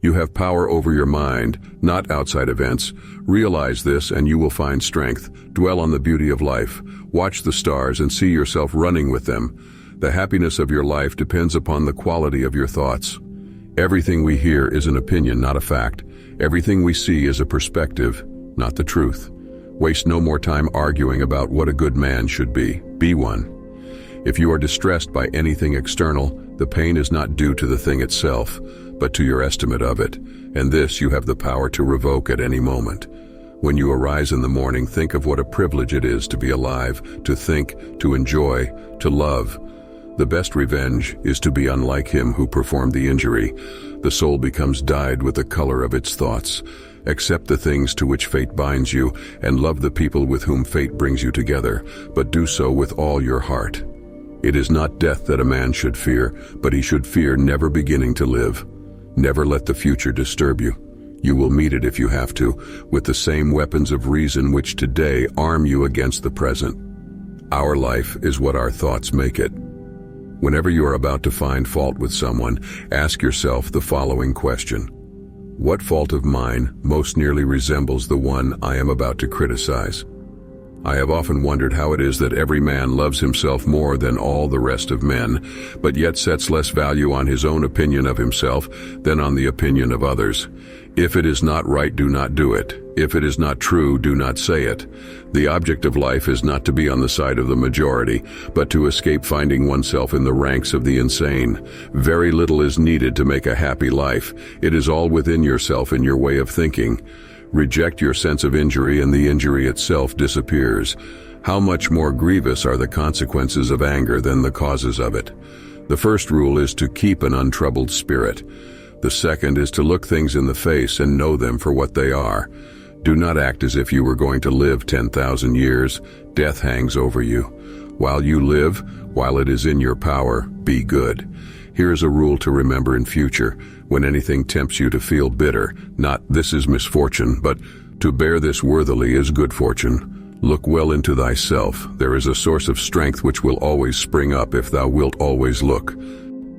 You have power over your mind, not outside events. Realize this and you will find strength. Dwell on the beauty of life. Watch the stars and see yourself running with them. The happiness of your life depends upon the quality of your thoughts. Everything we hear is an opinion, not a fact. Everything we see is a perspective, not the truth. Waste no more time arguing about what a good man should be. Be one. If you are distressed by anything external, the pain is not due to the thing itself, but to your estimate of it, and this you have the power to revoke at any moment. When you arise in the morning, think of what a privilege it is to be alive, to think, to enjoy, to love. The best revenge is to be unlike him who performed the injury. The soul becomes dyed with the color of its thoughts. Accept the things to which fate binds you, and love the people with whom fate brings you together, but do so with all your heart. It is not death that a man should fear, but he should fear never beginning to live. Never let the future disturb you. You will meet it if you have to, with the same weapons of reason which today arm you against the present. Our life is what our thoughts make it. Whenever you are about to find fault with someone, ask yourself the following question. What fault of mine most nearly resembles the one I am about to criticize? I have often wondered how it is that every man loves himself more than all the rest of men, but yet sets less value on his own opinion of himself than on the opinion of others. If it is not right, do not do it. If it is not true, do not say it. The object of life is not to be on the side of the majority, but to escape finding oneself in the ranks of the insane. Very little is needed to make a happy life. It is all within yourself and your way of thinking. Reject your sense of injury and the injury itself disappears. How much more grievous are the consequences of anger than the causes of it? The first rule is to keep an untroubled spirit. The second is to look things in the face and know them for what they are. Do not act as if you were going to live 10,000 years. Death hangs over you. While you live, while it is in your power, be good. Here is a rule to remember in future. When anything tempts you to feel bitter, not "this is misfortune," but "to bear this worthily is good fortune." Look well into thyself. There is a source of strength which will always spring up if thou wilt always look.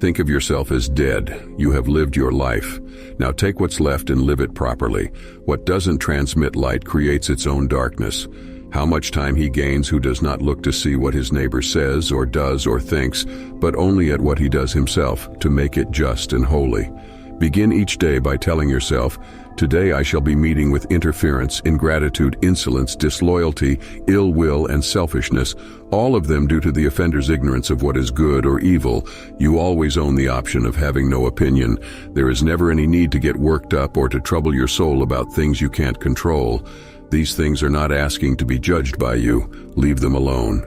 Think of yourself as dead. You have lived your life. Now take what's left and live it properly. What doesn't transmit light creates its own darkness. How much time he gains who does not look to see what his neighbor says or does or thinks, but only at what he does himself, to make it just and holy. Begin each day by telling yourself, "Today I shall be meeting with interference, ingratitude, insolence, disloyalty, ill will, and selfishness, all of them due to the offender's ignorance of what is good or evil." You always own the option of having no opinion. There is never any need to get worked up or to trouble your soul about things you can't control. These things are not asking to be judged by you. Leave them alone.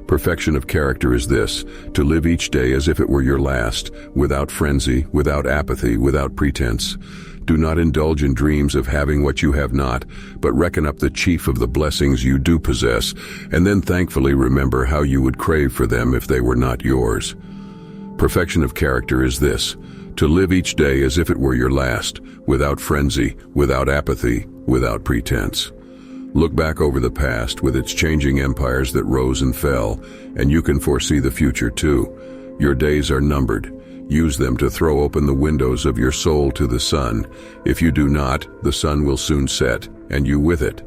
Perfection of character is this: to live each day as if it were your last, without frenzy, without apathy, without pretense. Do not indulge in dreams of having what you have not, but reckon up the chief of the blessings you do possess, and then thankfully remember how you would crave for them if they were not yours. Perfection of character is this: to live each day as if it were your last, without frenzy, without apathy, without pretense. Look back over the past with its changing empires that rose and fell, and you can foresee the future too. Your days are numbered. Use them to throw open the windows of your soul to the sun. If you do not, the sun will soon set, and you with it.